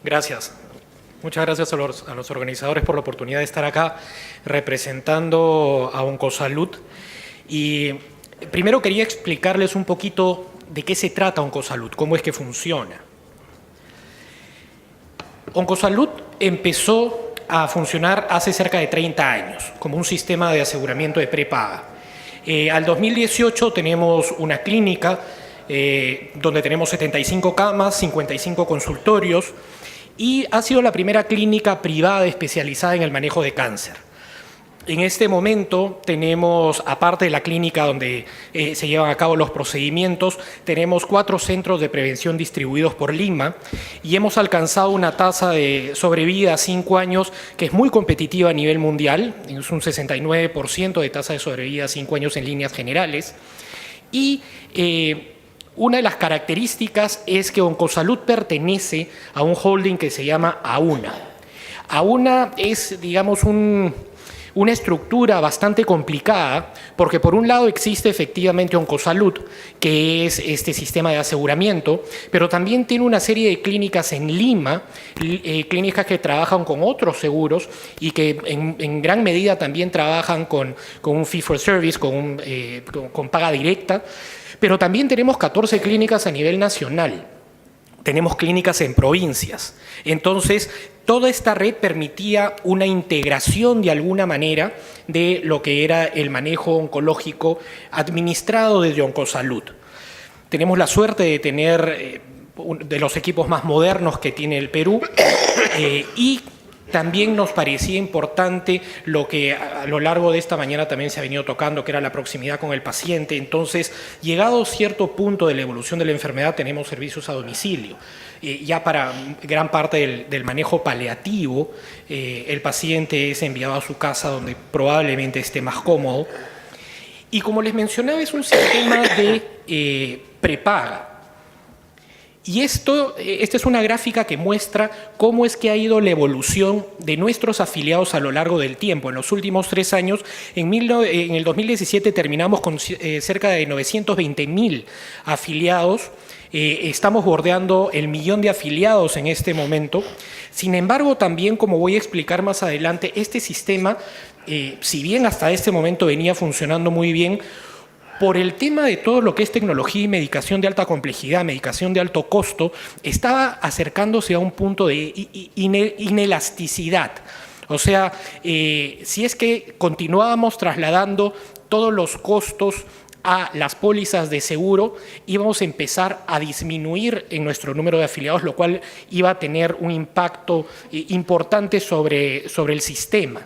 Gracias. Muchas gracias a los organizadores por la oportunidad de estar acá representando a Oncosalud. Y primero quería explicarles un poquito de qué se trata Oncosalud, cómo es que funciona. Oncosalud empezó a funcionar hace cerca de 30 años como un sistema de aseguramiento de prepaga. Al 2018 tenemos una clínica donde tenemos 75 camas, 55 consultorios y ha sido la primera clínica privada especializada en el manejo de cáncer. En este momento tenemos, aparte de la clínica donde se llevan a cabo los procedimientos, tenemos 4 centros de prevención distribuidos por Lima y hemos alcanzado una tasa de sobrevida a 5 años que es muy competitiva a nivel mundial, es un 69% de tasa de sobrevida a 5 años en líneas generales. Y una de las características es que Oncosalud pertenece a un holding que se llama AUNA. AUNA es, digamos, una estructura bastante complicada porque por un lado existe efectivamente Oncosalud, que es este sistema de aseguramiento, pero también tiene una serie de clínicas en Lima, clínicas que trabajan con otros seguros y que en gran medida también trabajan con un fee for service, con paga directa, pero también tenemos 14 clínicas a nivel nacional. Tenemos clínicas en provincias. Entonces, toda esta red permitía una integración de alguna manera de lo que era el manejo oncológico administrado desde Oncosalud. Tenemos la suerte de tener de los equipos más modernos que tiene el Perú y también nos parecía importante lo que a lo largo de esta mañana también se ha venido tocando, que era la proximidad con el paciente. Entonces, llegado a cierto punto de la evolución de la enfermedad, tenemos servicios a domicilio. Ya para gran parte del manejo paliativo, el paciente es enviado a su casa donde probablemente esté más cómodo. Y como les mencionaba, es un sistema de prepaga. Y esta es una gráfica que muestra cómo es que ha ido la evolución de nuestros afiliados a lo largo del tiempo. En los últimos 3 años, en el 2017 terminamos con cerca de 920.000 afiliados. Estamos bordeando el 1.000.000 de afiliados en este momento. Sin embargo, también, como voy a explicar más adelante, este sistema, si bien hasta este momento venía funcionando muy bien, por el tema de todo lo que es tecnología y medicación de alta complejidad, medicación de alto costo, estaba acercándose a un punto de inelasticidad. O sea, si es que continuábamos trasladando todos los costos a las pólizas de seguro, íbamos a empezar a disminuir en nuestro número de afiliados, lo cual iba a tener un impacto importante sobre el sistema.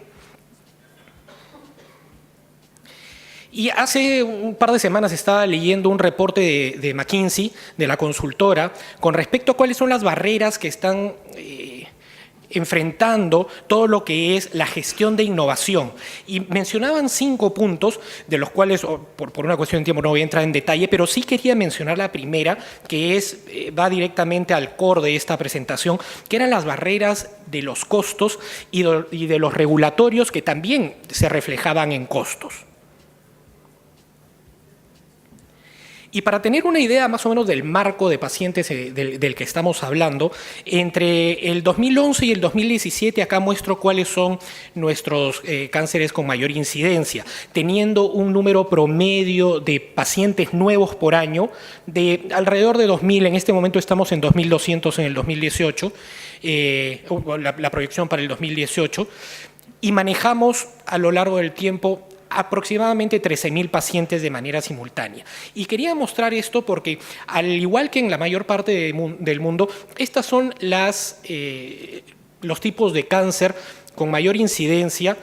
Y hace un par de semanas estaba leyendo un reporte de McKinsey, de la consultora, con respecto a cuáles son las barreras que están enfrentando todo lo que es la gestión de innovación. Y mencionaban 5 puntos, de los cuales, por una cuestión de tiempo no voy a entrar en detalle, pero sí quería mencionar la primera, que va directamente al core de esta presentación, que eran las barreras de los costos y de los regulatorios que también se reflejaban en costos. Y para tener una idea más o menos del marco de pacientes del que estamos hablando, entre el 2011 y el 2017 acá muestro cuáles son nuestros cánceres con mayor incidencia, teniendo un número promedio de pacientes nuevos por año de alrededor de 2.000, en este momento estamos en 2.200 en el 2018, la proyección para el 2018, y manejamos a lo largo del tiempo aproximadamente 13.000 pacientes de manera simultánea. Y quería mostrar esto porque, al igual que en la mayor parte del mundo, estas son los tipos de cáncer con mayor incidencia.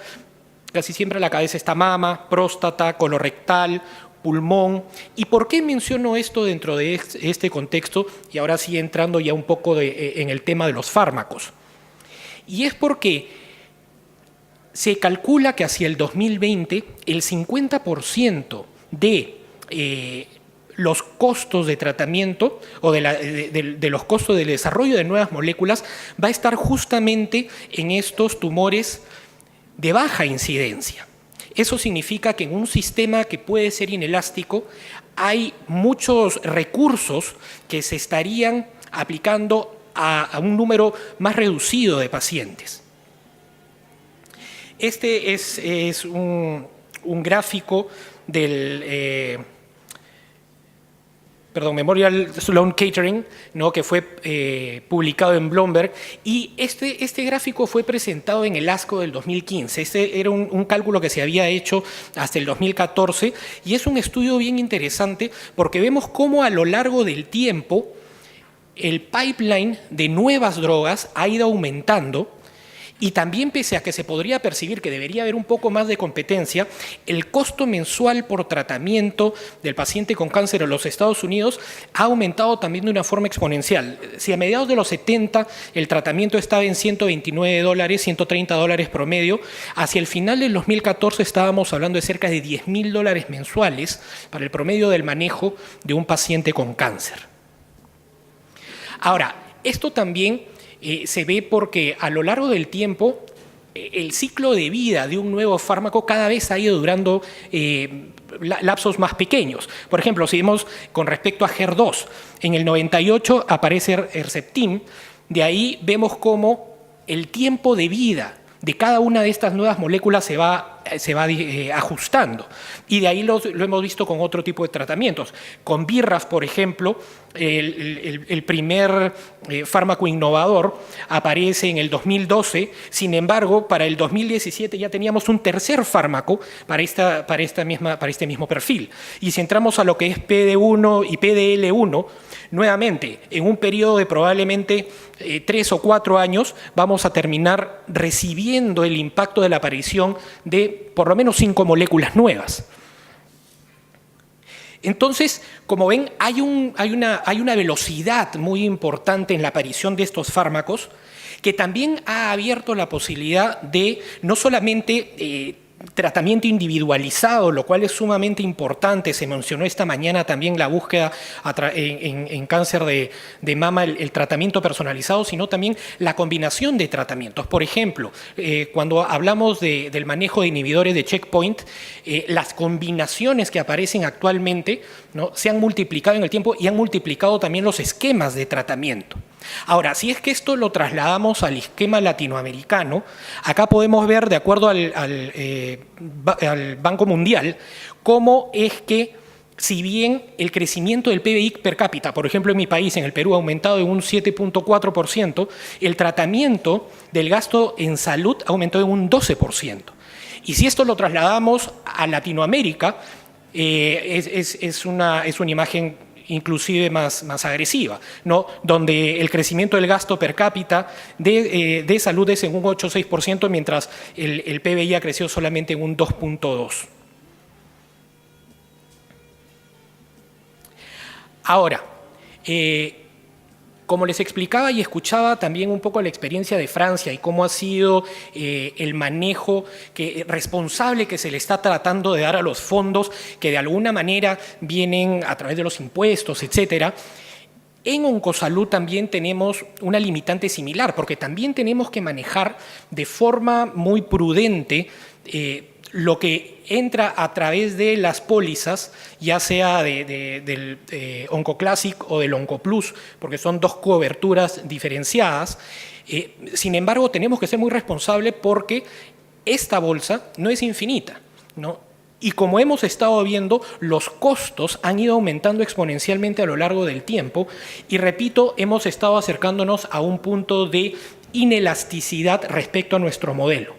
Casi siempre a la cabeza está mama, próstata, colorectal, pulmón. ¿Y por qué menciono esto dentro de este contexto? Y ahora sí entrando ya un poco en el tema de los fármacos. Y es porque se calcula que hacia el 2020 el 50% de los costos de tratamiento o de los costos del desarrollo de nuevas moléculas va a estar justamente en estos tumores de baja incidencia. Eso significa que en un sistema que puede ser inelástico hay muchos recursos que se estarían aplicando a un número más reducido de pacientes. Este es un gráfico del Memorial Sloan Kettering, ¿no?, que fue publicado en Bloomberg, y este gráfico fue presentado en el ASCO del 2015. Este era un cálculo que se había hecho hasta el 2014, y es un estudio bien interesante porque vemos cómo a lo largo del tiempo el pipeline de nuevas drogas ha ido aumentando. Y también, pese a que se podría percibir que debería haber un poco más de competencia, el costo mensual por tratamiento del paciente con cáncer en los Estados Unidos ha aumentado también de una forma exponencial. Si a mediados de los 70 el tratamiento estaba en $129, $130 promedio, hacia el final del 2014 estábamos hablando de cerca de $10.000 mensuales para el promedio del manejo de un paciente con cáncer. Ahora, esto también se ve porque a lo largo del tiempo el ciclo de vida de un nuevo fármaco cada vez ha ido durando lapsos más pequeños. Por ejemplo, si vemos con respecto a HER2, en el 98 aparece Herceptin, de ahí vemos cómo el tiempo de vida de cada una de estas nuevas moléculas se va ajustando. Y de ahí lo hemos visto con otro tipo de tratamientos. Con BRAF, por ejemplo, el primer fármaco innovador aparece en el 2012. Sin embargo, para el 2017 ya teníamos un tercer fármaco para este mismo perfil. Y si entramos a lo que es PD1 y PDL1, nuevamente, en un periodo de probablemente 3 o 4 años, vamos a terminar recibiendo el impacto de la aparición de por lo menos 5 moléculas nuevas. Entonces, como ven, hay una velocidad muy importante en la aparición de estos fármacos que también ha abierto la posibilidad de no solamente tratamiento individualizado, lo cual es sumamente importante. Se mencionó esta mañana también la búsqueda en cáncer de mama, el tratamiento personalizado, sino también la combinación de tratamientos. Por ejemplo, cuando hablamos del manejo de inhibidores de checkpoint, las combinaciones que aparecen actualmente, ¿no?, se han multiplicado en el tiempo y han multiplicado también los esquemas de tratamiento. Ahora, si es que esto lo trasladamos al esquema latinoamericano, acá podemos ver, de acuerdo al Banco Mundial, cómo es que, si bien el crecimiento del PBI per cápita, por ejemplo en mi país, en el Perú, ha aumentado en un 7.4%, el tratamiento del gasto en salud aumentó en un 12%. Y si esto lo trasladamos a Latinoamérica, es una imagen inclusive más agresiva, ¿no?, donde el crecimiento del gasto per cápita de salud es en un 8,6%, mientras el PBI ha crecido solamente en un 2,2%. Ahora, como les explicaba y escuchaba también un poco la experiencia de Francia y cómo ha sido el manejo responsable que se le está tratando de dar a los fondos que de alguna manera vienen a través de los impuestos, etcétera. En Oncosalud también tenemos una limitante similar, porque también tenemos que manejar de forma muy prudente lo que entra a través de las pólizas, ya sea del OncoClassic o del OncoPlus, porque son dos coberturas diferenciadas. Sin embargo, tenemos que ser muy responsables porque esta bolsa no es infinita, ¿no? Y como hemos estado viendo, los costos han ido aumentando exponencialmente a lo largo del tiempo y, repito, hemos estado acercándonos a un punto de inelasticidad respecto a nuestro modelo.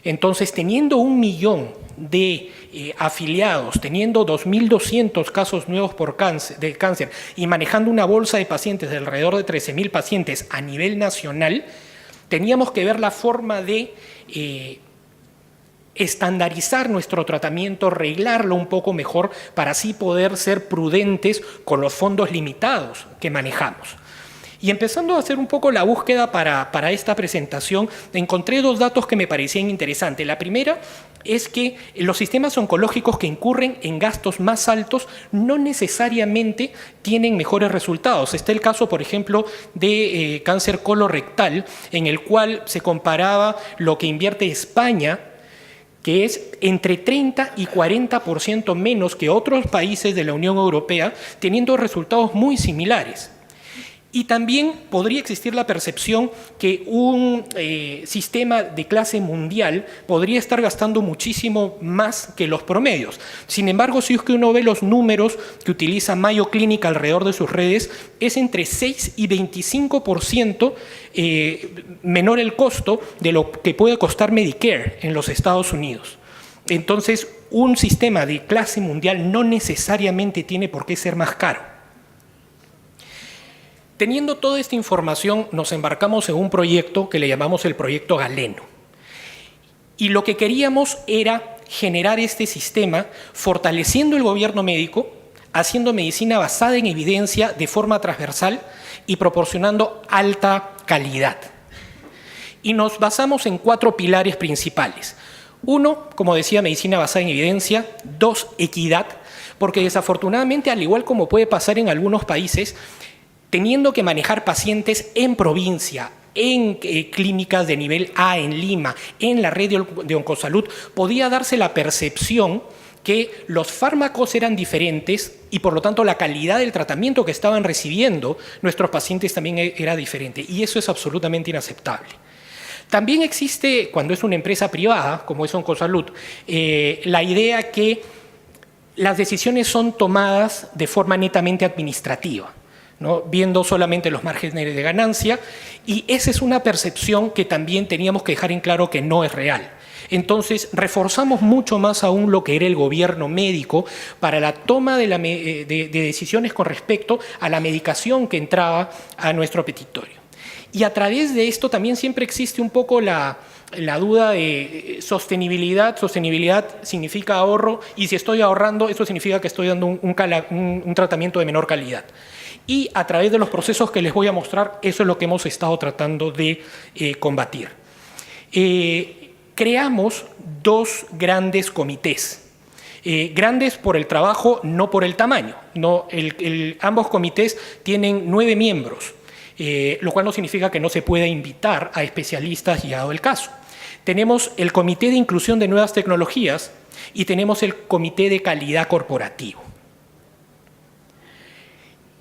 Entonces, teniendo 1 millón de afiliados, teniendo 2.200 casos nuevos de cáncer y manejando una bolsa de pacientes de alrededor de 13.000 pacientes a nivel nacional, teníamos que ver la forma de estandarizar nuestro tratamiento, arreglarlo un poco mejor para así poder ser prudentes con los fondos limitados que manejamos. Y empezando a hacer un poco la búsqueda para esta presentación, encontré 2 datos que me parecían interesantes. La primera es que los sistemas oncológicos que incurren en gastos más altos no necesariamente tienen mejores resultados. Está el caso, por ejemplo, de cáncer colorectal, en el cual se comparaba lo que invierte España, que es entre 30 y 40% menos que otros países de la Unión Europea, teniendo resultados muy similares. Y también podría existir la percepción que un sistema de clase mundial podría estar gastando muchísimo más que los promedios. Sin embargo, si es que uno ve los números que utiliza Mayo Clinic alrededor de sus redes, es entre 6 y 25% menor el costo de lo que puede costar Medicare en los Estados Unidos. Entonces, un sistema de clase mundial no necesariamente tiene por qué ser más caro. Teniendo toda esta información, nos embarcamos en un proyecto que le llamamos el proyecto Galeno. Y lo que queríamos era generar este sistema fortaleciendo el gobierno médico, haciendo medicina basada en evidencia de forma transversal y proporcionando alta calidad. Y nos basamos en 4 pilares principales. 1, como decía, medicina basada en evidencia. 2, equidad, porque desafortunadamente, al igual como puede pasar en algunos países, teniendo que manejar pacientes en provincia, en clínicas de nivel A en Lima, en la red de Oncosalud, podía darse la percepción que los fármacos eran diferentes y por lo tanto la calidad del tratamiento que estaban recibiendo nuestros pacientes también era diferente, y eso es absolutamente inaceptable. También existe, cuando es una empresa privada, como es Oncosalud, la idea que las decisiones son tomadas de forma netamente administrativa, ¿no? Viendo solamente los márgenes de ganancia, y esa es una percepción que también teníamos que dejar en claro que no es real. Entonces, reforzamos mucho más aún lo que era el gobierno médico para la toma de decisiones con respecto a la medicación que entraba a nuestro petitorio. Y a través de esto también siempre existe un poco la duda de sostenibilidad. Sostenibilidad significa ahorro, y si estoy ahorrando, eso significa que estoy dando un tratamiento de menor calidad. Y a través de los procesos que les voy a mostrar, eso es lo que hemos estado tratando de combatir. Creamos 2 grandes comités. Grandes por el trabajo, no por el tamaño. No, ambos comités tienen 9 miembros, lo cual no significa que no se pueda invitar a especialistas llegado el caso. Tenemos el Comité de Inclusión de Nuevas Tecnologías y tenemos el Comité de Calidad Corporativo.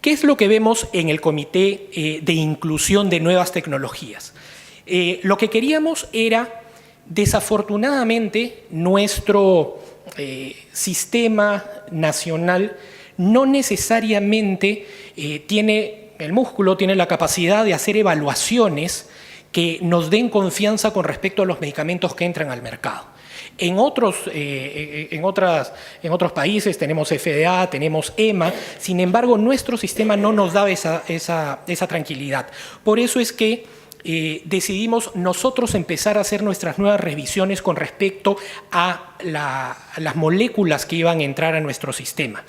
¿Qué es lo que vemos en el Comité de Inclusión de Nuevas Tecnologías? Lo que queríamos era, desafortunadamente, nuestro sistema nacional no necesariamente tiene el músculo, tiene la capacidad de hacer evaluaciones que nos den confianza con respecto a los medicamentos que entran al mercado. En otros países tenemos FDA, tenemos EMA, sin embargo nuestro sistema no nos da esa tranquilidad. Por eso es que decidimos nosotros empezar a hacer nuestras nuevas revisiones con respecto a las moléculas que iban a entrar a nuestro sistema.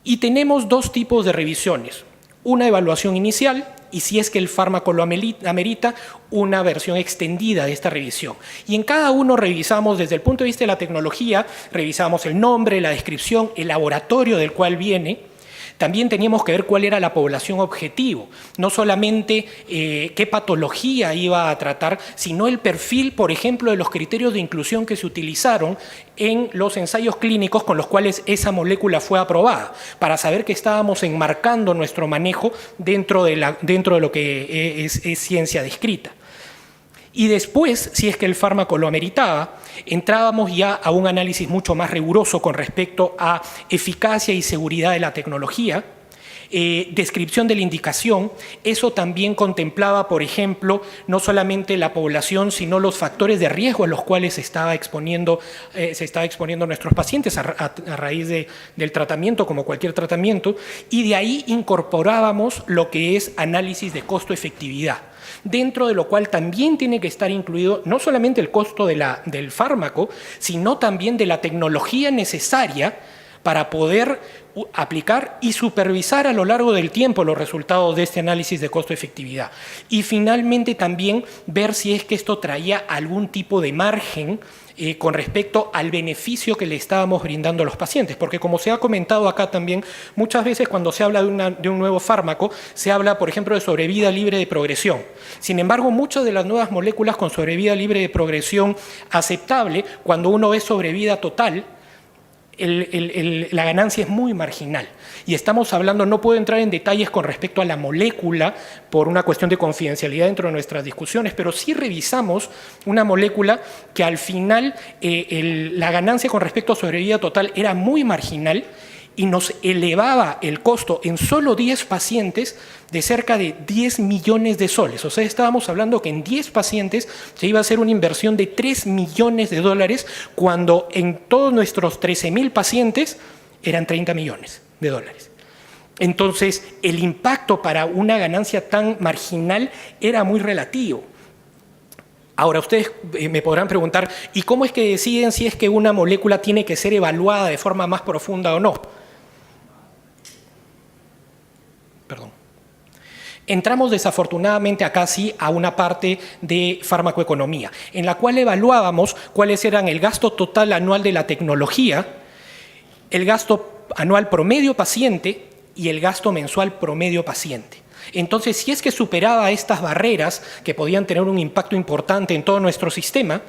Y tenemos 2 tipos de revisiones. Una evaluación inicial, y si es que el fármaco lo amerita, una versión extendida de esta revisión. Y en cada uno revisamos desde el punto de vista de la tecnología, revisamos el nombre, la descripción, el laboratorio del cual viene. También teníamos que ver cuál era la población objetivo, no solamente qué patología iba a tratar, sino el perfil, por ejemplo, de los criterios de inclusión que se utilizaron en los ensayos clínicos con los cuales esa molécula fue aprobada, para saber que estábamos enmarcando nuestro manejo dentro de lo que es ciencia descrita. Y después, si es que el fármaco lo ameritaba, entrábamos ya a un análisis mucho más riguroso con respecto a eficacia y seguridad de la tecnología, descripción de la indicación. Eso también contemplaba, por ejemplo, no solamente la población, sino los factores de riesgo a los cuales se estaba exponiendo nuestros pacientes a raíz del tratamiento, como cualquier tratamiento, y de ahí incorporábamos lo que es análisis de costo-efectividad, dentro de lo cual también tiene que estar incluido no solamente el costo del fármaco, sino también de la tecnología necesaria para poder aplicar y supervisar a lo largo del tiempo los resultados de este análisis de costo-efectividad. Y finalmente también ver si es que esto traía algún tipo de margen con respecto al beneficio que le estábamos brindando a los pacientes, porque como se ha comentado acá también, muchas veces cuando se habla de un nuevo fármaco, se habla, por ejemplo, de sobrevida libre de progresión. Sin embargo, muchas de las nuevas moléculas con sobrevida libre de progresión aceptable, cuando uno ve sobrevida total, la ganancia es muy marginal. Y estamos hablando, no puedo entrar en detalles con respecto a la molécula por una cuestión de confidencialidad dentro de nuestras discusiones, pero sí revisamos una molécula que al final la ganancia con respecto a sobrevida total era muy marginal y nos elevaba el costo en solo 10 pacientes de cerca de 10 millones de soles. O sea, estábamos hablando que en 10 pacientes se iba a hacer una inversión de 3 millones de dólares cuando en todos nuestros 13.000 pacientes eran 30 millones de dólares. Entonces, el impacto para una ganancia tan marginal era muy relativo. Ahora, ustedes me podrán preguntar, ¿y cómo es que deciden si es que una molécula tiene que ser evaluada de forma más profunda o no? Perdón. Entramos desafortunadamente acá sí a una parte de farmacoeconomía, en la cual evaluábamos cuáles eran el gasto total anual de la tecnología, el gasto anual promedio paciente y el gasto mensual promedio paciente. Entonces, si es que superaba estas barreras que podían tener un impacto importante en todo nuestro sistema,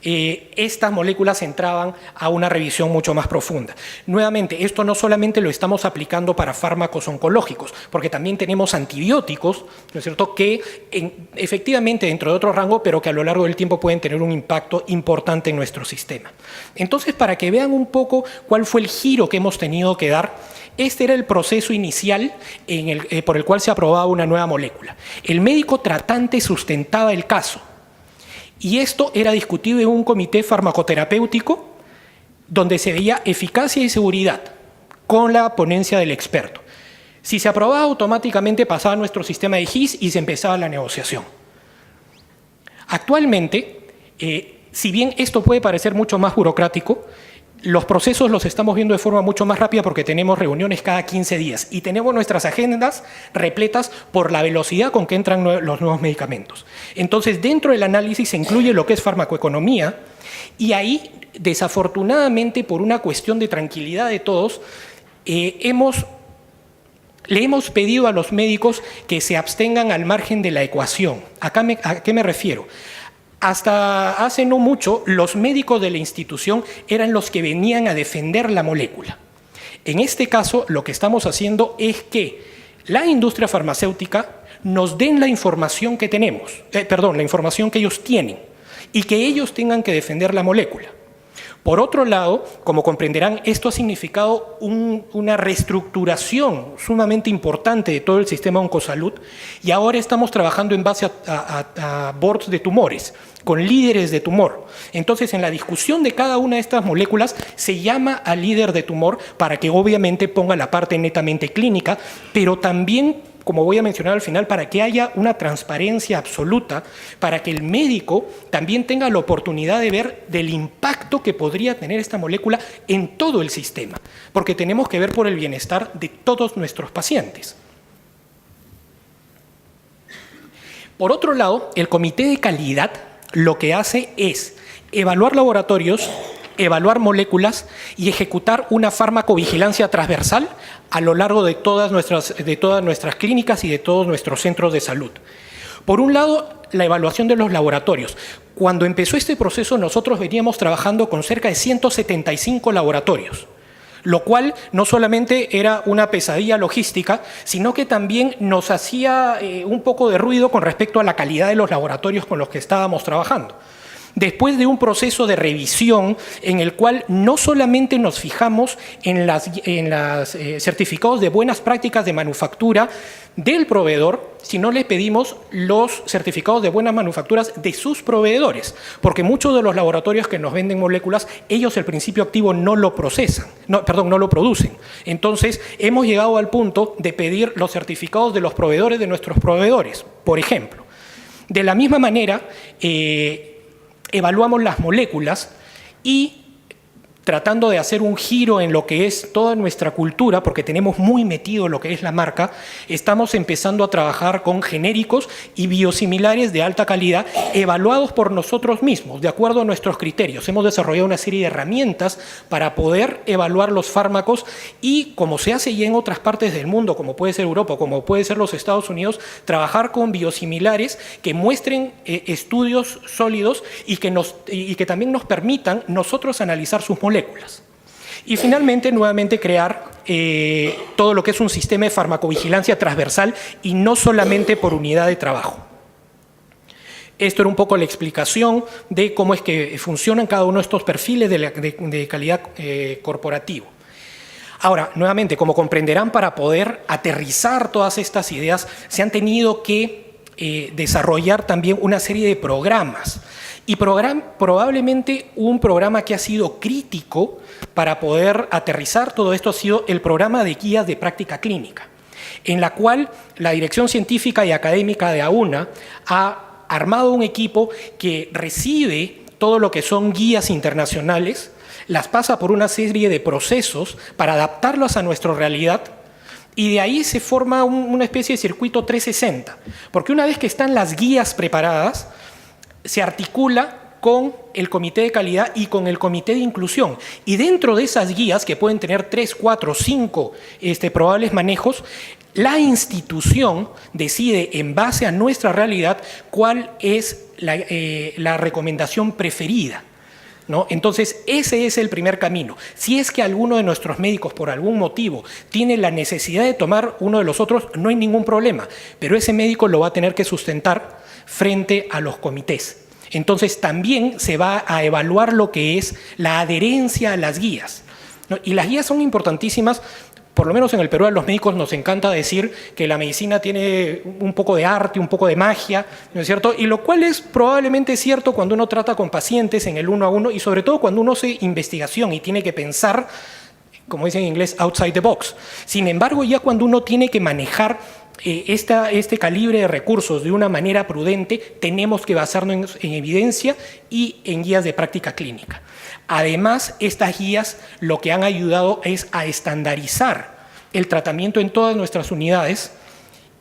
estas moléculas entraban a una revisión mucho más profunda. Nuevamente, esto no solamente lo estamos aplicando para fármacos oncológicos, porque también tenemos antibióticos, ¿no es cierto?, que efectivamente dentro de otro rango, pero que a lo largo del tiempo pueden tener un impacto importante en nuestro sistema. Entonces, para que vean un poco cuál fue el giro que hemos tenido que dar, este era el proceso inicial por el cual se aprobaba una nueva molécula. El médico tratante sustentaba el caso. Y esto era discutido en un comité farmacoterapéutico donde se veía eficacia y seguridad con la ponencia del experto. Si se aprobaba, automáticamente pasaba a nuestro sistema de GIS y se empezaba la negociación. Actualmente, si bien esto puede parecer mucho más burocrático, los procesos los estamos viendo de forma mucho más rápida porque tenemos reuniones cada 15 días y tenemos nuestras agendas repletas por la velocidad con que entran los nuevos medicamentos. Entonces, dentro del análisis se incluye lo que es farmacoeconomía y ahí, desafortunadamente, por una cuestión de tranquilidad de todos, le hemos pedido a los médicos que se abstengan al margen de la ecuación. ¿A qué me refiero? Hasta hace no mucho, los médicos de la institución eran los que venían a defender la molécula. En este caso, lo que estamos haciendo es que la industria farmacéutica nos den la información que tenemos, la información que ellos tienen, y que ellos tengan que defender la molécula. Por otro lado, como comprenderán, esto ha significado una reestructuración sumamente importante de todo el sistema Oncosalud y ahora estamos trabajando en base a boards de tumores, con líderes de tumor. Entonces, en la discusión de cada una de estas moléculas se llama al líder de tumor para que obviamente ponga la parte netamente clínica, pero también, como voy a mencionar al final, para que haya una transparencia absoluta, para que el médico también tenga la oportunidad de ver del impacto que podría tener esta molécula en todo el sistema, porque tenemos que ver por el bienestar de todos nuestros pacientes. Por otro lado, el comité de calidad lo que hace es evaluar laboratorios, evaluar moléculas y ejecutar una farmacovigilancia transversal a lo largo de todas nuestras clínicas y de todos nuestros centros de salud. Por un lado, la evaluación de los laboratorios. Cuando empezó este proceso, nosotros veníamos trabajando con cerca de 175 laboratorios, lo cual no solamente era una pesadilla logística, sino que también nos hacía un poco de ruido con respecto a la calidad de los laboratorios con los que estábamos trabajando. Después de un proceso de revisión en el cual no solamente nos fijamos en los certificados de buenas prácticas de manufactura del proveedor, sino le pedimos los certificados de buenas manufacturas de sus proveedores, porque muchos de los laboratorios que nos venden moléculas, ellos el principio activo no lo producen. Entonces, hemos llegado al punto de pedir los certificados de los proveedores de nuestros proveedores, por ejemplo. De la misma manera, evaluamos las moléculas y tratando de hacer un giro en lo que es toda nuestra cultura, porque tenemos muy metido lo que es la marca, estamos empezando a trabajar con genéricos y biosimilares de alta calidad evaluados por nosotros mismos, de acuerdo a nuestros criterios. Hemos desarrollado una serie de herramientas para poder evaluar los fármacos y, como se hace ya en otras partes del mundo, como puede ser Europa, como puede ser los Estados Unidos, trabajar con biosimilares que muestren estudios sólidos y que también nos permitan nosotros analizar sus moléculas. Y finalmente, nuevamente crear todo lo que es un sistema de farmacovigilancia transversal y no solamente por unidad de trabajo. Esto era un poco la explicación de cómo es que funcionan cada uno de estos perfiles de calidad corporativo. Ahora, nuevamente, como comprenderán, para poder aterrizar todas estas ideas, se han tenido que desarrollar también una serie de programas. Y probablemente un programa que ha sido crítico para poder aterrizar todo esto ha sido el programa de guías de práctica clínica, en la cual la Dirección Científica y Académica de AUNA ha armado un equipo que recibe todo lo que son guías internacionales, las pasa por una serie de procesos para adaptarlos a nuestra realidad, y de ahí se forma una especie de circuito 360, porque una vez que están las guías preparadas, se articula con el comité de calidad y con el comité de inclusión. Y dentro de esas guías, que pueden tener 3, 4, 5 probables manejos, la institución decide, en base a nuestra realidad, cuál es la recomendación preferida, ¿no? Entonces, ese es el primer camino. Si es que alguno de nuestros médicos, por algún motivo, tiene la necesidad de tomar uno de los otros, no hay ningún problema, pero ese médico lo va a tener que sustentar frente a los comités. Entonces, también se va a evaluar lo que es la adherencia a las guías, ¿no? Y las guías son importantísimas. Por lo menos en el Perú a los médicos nos encanta decir que la medicina tiene un poco de arte, un poco de magia, ¿no es cierto? Y lo cual es probablemente cierto cuando uno trata con pacientes en el 1 a 1 y sobre todo cuando uno hace investigación y tiene que pensar, como dicen en inglés, outside the box. Sin embargo, ya cuando uno tiene que manejar este calibre de recursos de una manera prudente, tenemos que basarnos en evidencia y en guías de práctica clínica. Además, estas guías lo que han ayudado es a estandarizar el tratamiento en todas nuestras unidades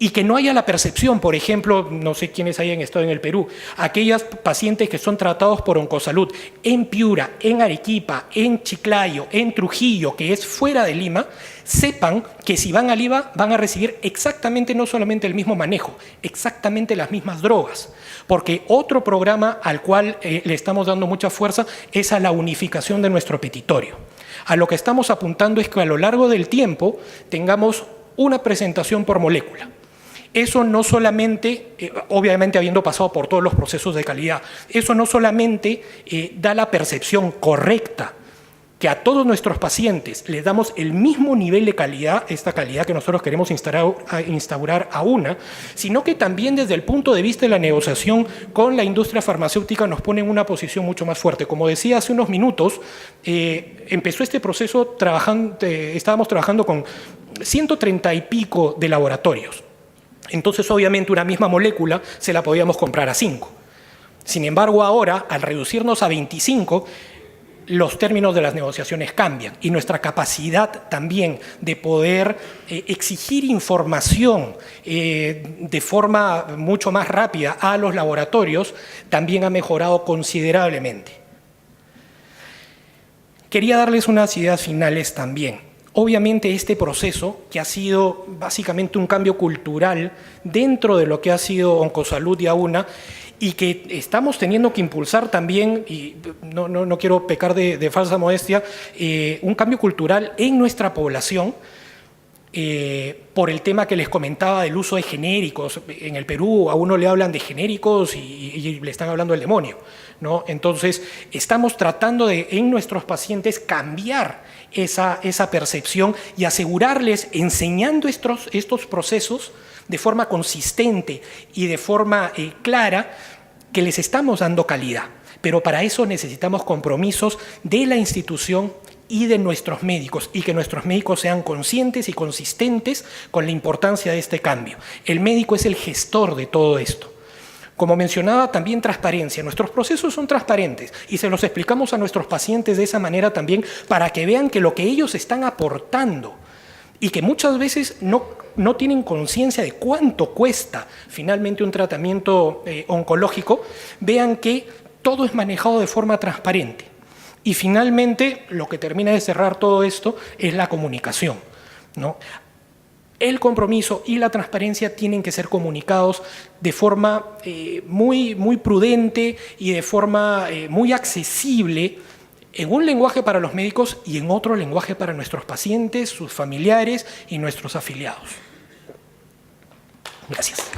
y que no haya la percepción, por ejemplo, no sé quiénes hayan estado en el Perú, aquellos pacientes que son tratados por Oncosalud en Piura, en Arequipa, en Chiclayo, en Trujillo, que es fuera de Lima, sepan que si van a Lima van a recibir exactamente no solamente el mismo manejo, exactamente las mismas drogas. Porque otro programa al cual le estamos dando mucha fuerza es a la unificación de nuestro petitorio. A lo que estamos apuntando es que a lo largo del tiempo tengamos una presentación por molécula. Eso no solamente, obviamente habiendo pasado por todos los procesos de calidad, eso no solamente da la percepción correcta que a todos nuestros pacientes les damos el mismo nivel de calidad, esta calidad que nosotros queremos instaurar a una, sino que también desde el punto de vista de la negociación con la industria farmacéutica nos pone en una posición mucho más fuerte. Como decía hace unos minutos, empezó este proceso estábamos trabajando con 130 y pico de laboratorios. Entonces, obviamente, una misma molécula se la podíamos comprar a 5. Sin embargo, ahora, al reducirnos a 25, los términos de las negociaciones cambian y nuestra capacidad también de poder exigir información de forma mucho más rápida a los laboratorios también ha mejorado considerablemente. Quería darles unas ideas finales también. Obviamente este proceso, que ha sido básicamente un cambio cultural dentro de lo que ha sido Oncosalud y AUNA, y que estamos teniendo que impulsar también, y no quiero pecar de falsa modestia, un cambio cultural en nuestra población, por el tema que les comentaba del uso de genéricos. En el Perú a uno le hablan de genéricos y le están hablando del demonio, ¿no? Entonces, estamos tratando de, en nuestros pacientes, cambiar esa percepción y asegurarles, enseñando estos procesos de forma consistente y de forma clara, que les estamos dando calidad. Pero para eso necesitamos compromisos de la institución y de nuestros médicos, y que nuestros médicos sean conscientes y consistentes con la importancia de este cambio. El médico es el gestor de todo esto. Como mencionaba, también transparencia. Nuestros procesos son transparentes y se los explicamos a nuestros pacientes de esa manera también, para que vean que lo que ellos están aportando y que muchas veces no tienen conciencia de cuánto cuesta finalmente un tratamiento oncológico, vean que todo es manejado de forma transparente. Y finalmente, lo que termina de cerrar todo esto es la comunicación, ¿no? El compromiso y la transparencia tienen que ser comunicados de forma muy prudente y de forma muy accesible en un lenguaje para los médicos y en otro lenguaje para nuestros pacientes, sus familiares y nuestros afiliados. Gracias.